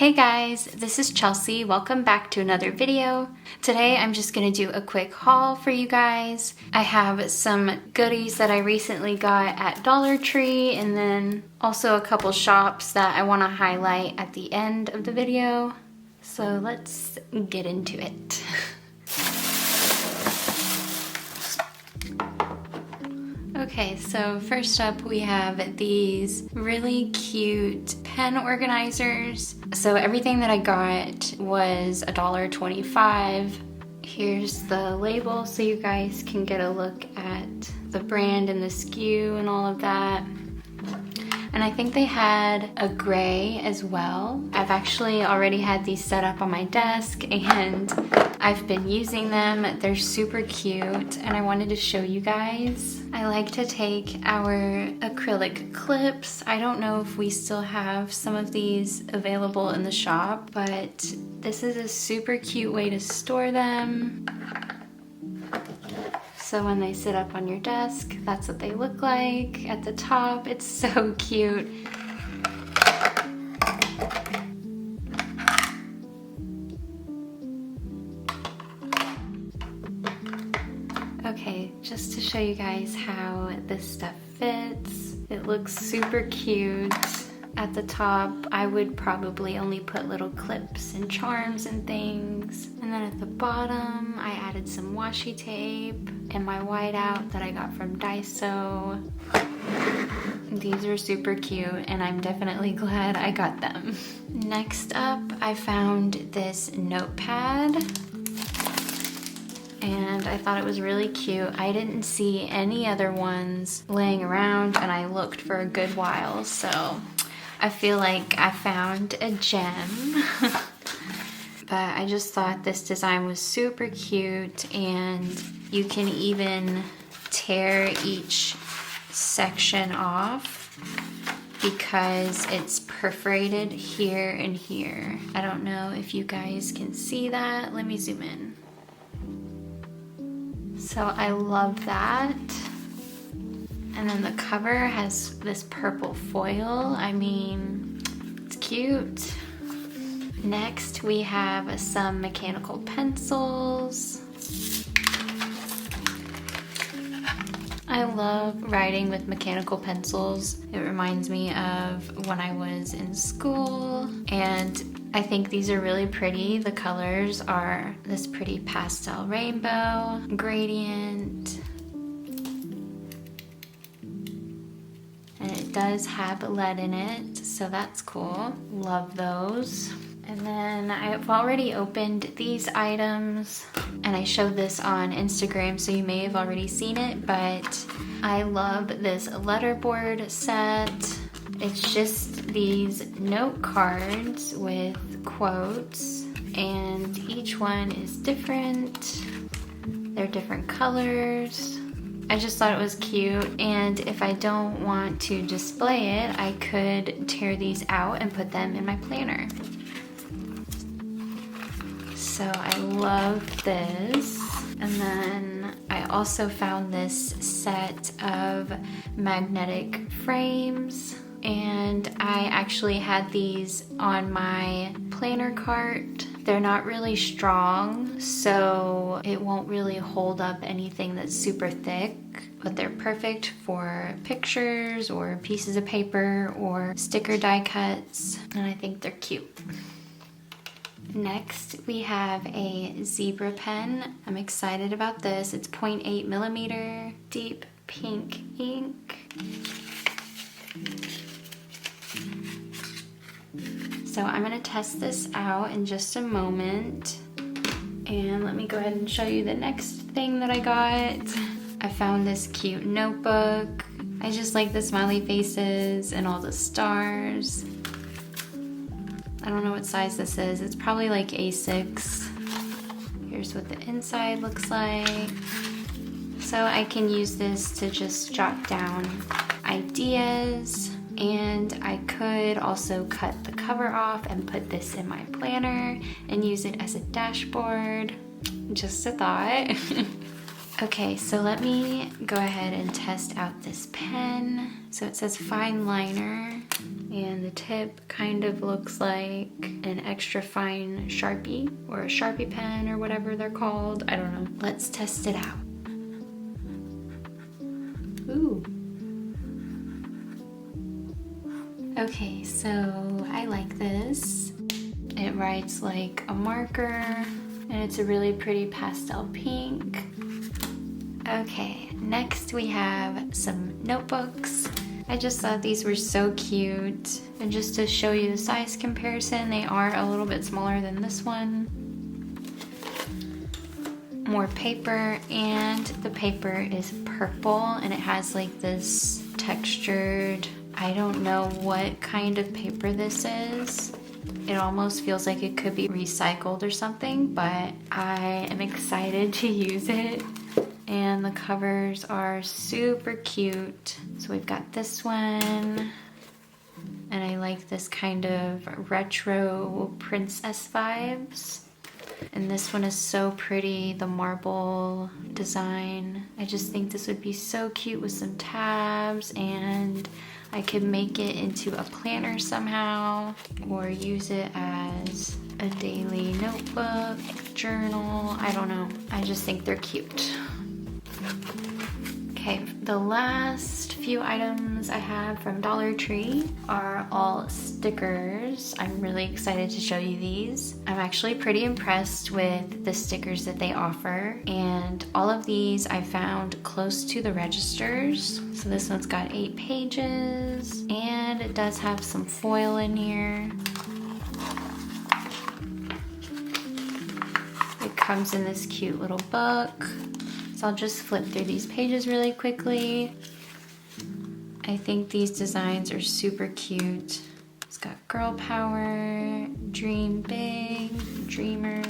Hey guys, this is Chelsea. Welcome back to another video. Today I'm just gonna do a quick haul for you guys. I have some goodies that I recently got at Dollar Tree and then also a couple shops that I wanna highlight at the end of the video. So let's get into it. Okay, so first up we have these really cute pen organizers. So everything that I got was $1.25. Here's the label so you guys can get a look at the brand and the SKU and all of that. And I think they had a gray as well. I've actually already had these set up on my desk and I've been using them. They're super cute and I wanted to show you guys. I like to take our acrylic clips. I don't know if we still have some of these available in the shop, but this is a super cute way to store them. So when they sit up on your desk, that's what they look like at the top. It's so cute. Okay, just to show you guys how this stuff fits. It looks super cute. At the top, I would probably only put little clips and charms and things. And then at the bottom, I added some washi tape and my whiteout that I got from Daiso. These are super cute and I'm definitely glad I got them. Next up, I found this notepad. And I thought it was really cute. I didn't see any other ones laying around and I looked for a good while, so I feel like I found a gem. But I just thought this design was super cute and you can even tear each section off because it's perforated here and here. I don't know if you guys can see that. Let me zoom in. So I love that. And then the cover has this purple foil. I mean, it's cute. Next, we have some mechanical pencils. I love writing with mechanical pencils. It reminds me of when I was in school, and I think these are really pretty. The colors are this pretty pastel rainbow, gradient, and it does have lead in it, so that's cool. Love those. And then I've already opened these items and I showed this on Instagram, so you may have already seen it, but I love this letterboard set. It's just these note cards with quotes and each one is different. They're different colors. I just thought it was cute, and if I don't want to display it, I could tear these out and put them in my planner. So I love this. And then I also found this set of magnetic frames, and I actually had these on my planner cart. They're not really strong, so it won't really hold up anything that's super thick, but they're perfect for pictures or pieces of paper or sticker die cuts, and I think they're cute. Next, we have a zebra pen. I'm excited about this. It's 0.8 millimeter, deep pink ink. So I'm gonna test this out in just a moment. And let me go ahead and show you the next thing that I got. I found this cute notebook. I just like the smiley faces and all the stars. I don't know what size this is. It's probably like A6. Here's what the inside looks like. So I can use this to just jot down ideas, and I could also cut the cover off and put this in my planner and use it as a dashboard. Just a thought. Okay, so let me go ahead and test out this pen. So it says fine liner, And the tip kind of looks like an extra fine Sharpie or a Sharpie pen or whatever they're called. I don't know. Let's test it out. Ooh. Okay, so I like this. It writes like a marker and it's a really pretty pastel pink. Okay, next we have some notebooks. I just thought these were so cute. And just to show you the size comparison, they are a little bit smaller than this one. More paper, and the paper is purple and it has like this textured, I don't know what kind of paper this is. It almost feels like it could be recycled or something, but I am excited to use it. And the covers are super cute. So we've got this one, and I like this kind of retro princess vibes. And this one is so pretty, the marble design. I just think this would be so cute with some tabs, and I could make it into a planner somehow or use it as a daily notebook, journal, I don't know. I just think they're cute. Okay, the last few items I have from Dollar Tree are all stickers. I'm really excited to show you these. I'm actually pretty impressed with the stickers that they offer, and all of these I found close to the registers. So this one's got 8 pages, and it does have some foil in here. It comes in this cute little book. I'll just flip through these pages really quickly. I think these designs are super cute. It's got girl power, dream big, dreamer.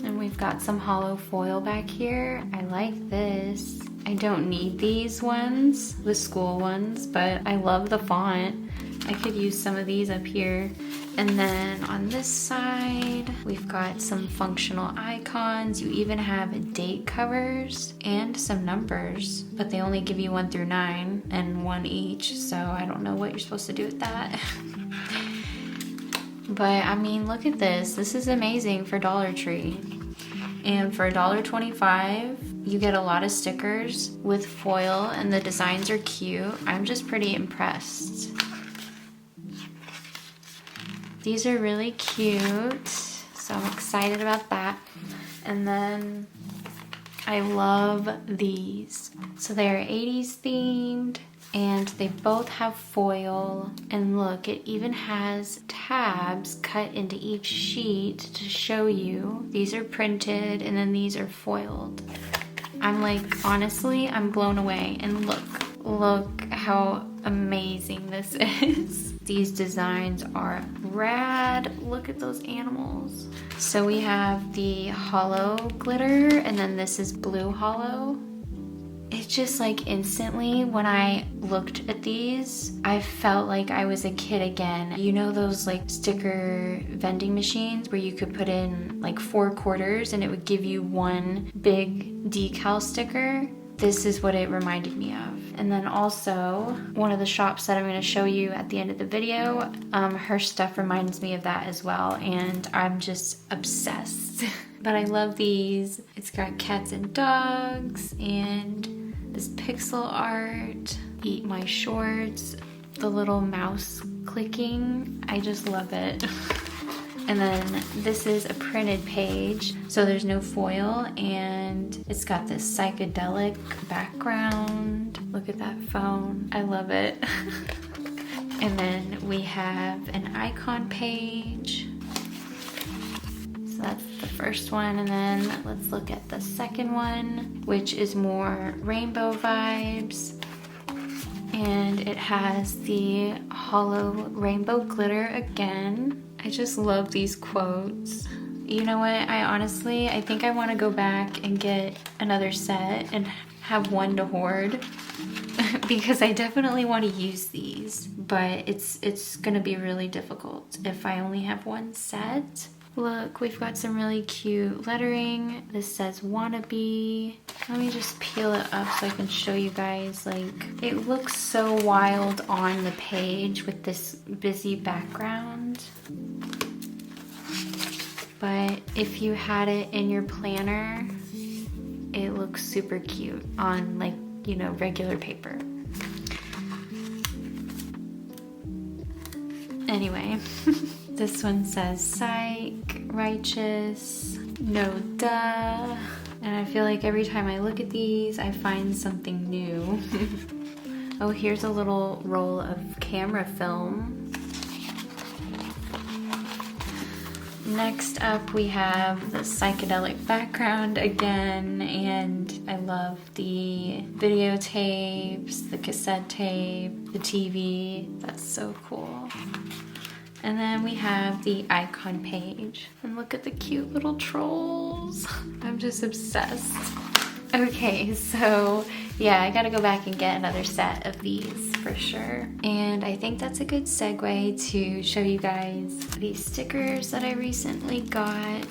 And we've got some hollow foil back here. I like this. I don't need these ones, the school ones, but I love the font. I could use some of these up here. And then on this side, we've got some functional icons. You even have date covers and some numbers, but they only give you 1 through 9 and 1 each. So I don't know what you're supposed to do with that. But I mean, look at this. This is amazing for Dollar Tree. And for $1.25, you get a lot of stickers with foil and the designs are cute. I'm just pretty impressed. These are really cute, so I'm excited about that. And then I love these. So they are 80s themed, and they both have foil. And look, it even has tabs cut into each sheet to show you. These are printed, and then these are foiled. I'm like, honestly, I'm blown away. And look how amazing this is. These designs are rad. Look at those animals. So we have the hollow glitter, and then this is blue hollow. It just like instantly, when I looked at these, I felt like I was a kid again. You know those like sticker vending machines where you could put in like 4 quarters and it would give you 1 big decal sticker? This is what it reminded me of. And then also, one of the shops that I'm going to show you at the end of the video, her stuff reminds me of that as well, and I'm just obsessed. But I love these. It's got cats and dogs, and this pixel art, eat my shorts, the little mouse clicking. I just love it. And then this is a printed page, so there's no foil, and it's got this psychedelic background. Look at that phone. I love it. And then we have an icon page. So that's the first one, and then let's look at the second one, which is more rainbow vibes. And it has the hollow rainbow glitter again. I just love these quotes. You know what, I think I want to go back and get another set and have one to hoard because I definitely want to use these, but it's gonna be really difficult if I only have one set. Look, we've got some really cute lettering. This says wannabe. Let me just peel it up so I can show you guys. Like, it looks so wild on the page with this busy background. But if you had it in your planner, it looks super cute on, like, you know, regular paper. Anyway, this one says psych, righteous, no duh. And I feel like every time I look at these, I find something new. Oh, here's a little roll of camera film. Next up, we have the psychedelic background again, and I love the videotapes, the cassette tape, the TV. That's so cool. And then we have the icon page. And look at the cute little trolls. I'm just obsessed. Okay, so yeah, I gotta go back and get another set of these for sure. And I think that's a good segue to show you guys these stickers that I recently got.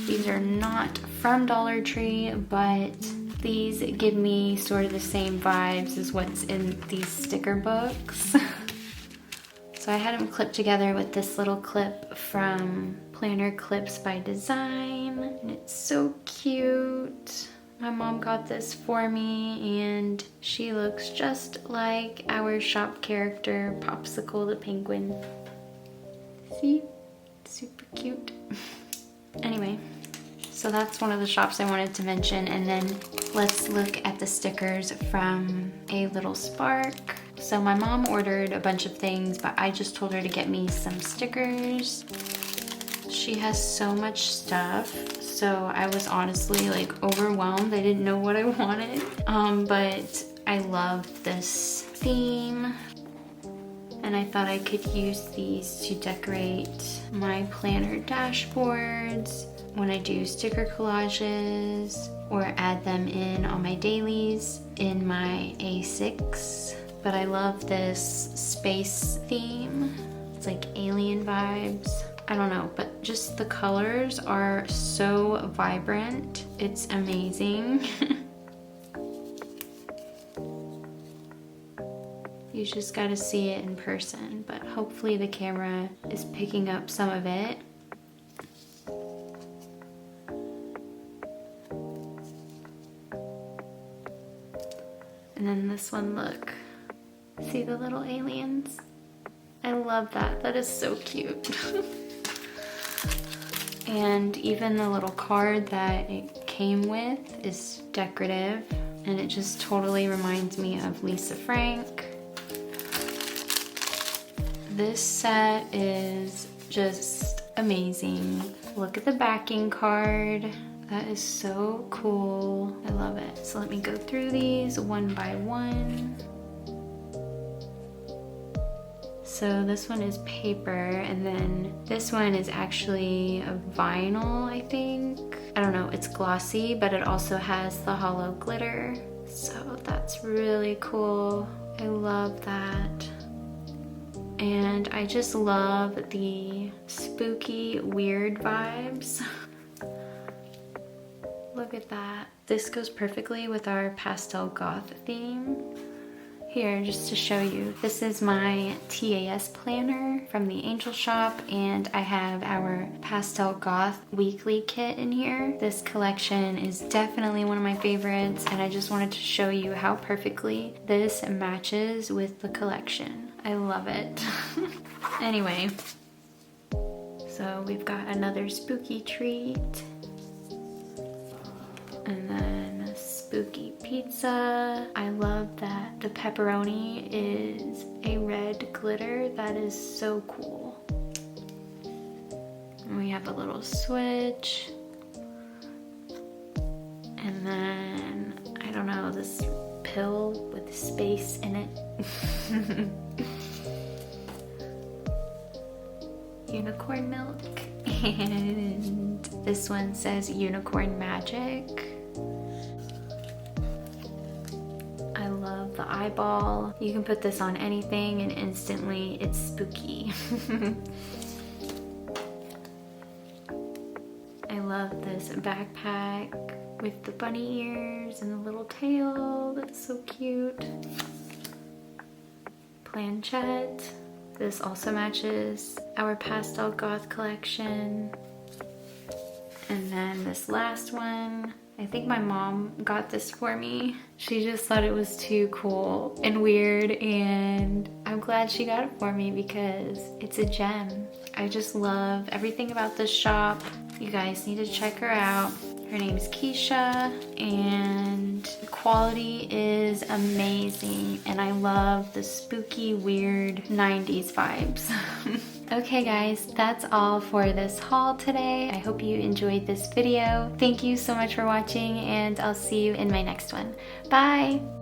These are not from Dollar Tree, but these give me sort of the same vibes as what's in these sticker books. So I had them clipped together with this little clip from Planner Clips by Design, and it's so cute. My mom got this for me, and she looks just like our shop character, Popsicle the penguin. See? Super cute. Anyway, so that's one of the shops I wanted to mention, and then let's look at the stickers from A Little Spark. So my mom ordered a bunch of things, but I just told her to get me some stickers. She has so much stuff, so I was honestly like overwhelmed. I didn't know what I wanted, but I love this theme, and I thought I could use these to decorate my planner dashboards when I do sticker collages or add them in on my dailies in my A6. But I love this space theme. It's like alien vibes. I don't know, but just the colors are so vibrant. It's amazing. You just gotta see it in person, but hopefully the camera is picking up some of it. And then this one, look. See the little aliens? I love that. That is so cute. And even the little card that it came with is decorative, and it just totally reminds me of Lisa Frank. This set is just amazing. Look at the backing card. That is so cool. I love it. So let me go through these one by one. So this one is paper, and then this one is actually a vinyl, I think. I don't know, it's glossy, but it also has the hollow glitter. So that's really cool. I love that. And I just love the spooky, weird vibes. Look at that. This goes perfectly with our pastel goth theme. Here, just to show you, this is my TAS planner from the Angel Shop, and I have our Pastel Goth weekly kit in here. This collection is definitely one of my favorites, and I just wanted to show you how perfectly this matches with the collection. I love it. Anyway, so we've got another spooky treat, and then spooky pizza. I love that the pepperoni is a red glitter. That is so cool. And we have a little switch. And then, I don't know, this pill with space in it. Unicorn milk. And this one says unicorn magic. I love the eyeball. You can put this on anything and instantly it's spooky. love this backpack with the bunny ears and the little tail. That's so cute. Planchette. This also matches our pastel goth collection. And then this last one, I think my mom got this for me. She just thought it was too cool and weird, and I'm glad she got it for me because it's a gem. I just love everything about this shop. You guys need to check her out. Her name is Keisha, and the quality is amazing, and I love the spooky, weird 90s vibes. Okay guys, that's all for this haul today. I hope you enjoyed this video. Thank you so much for watching, and I'll see you in my next one. Bye!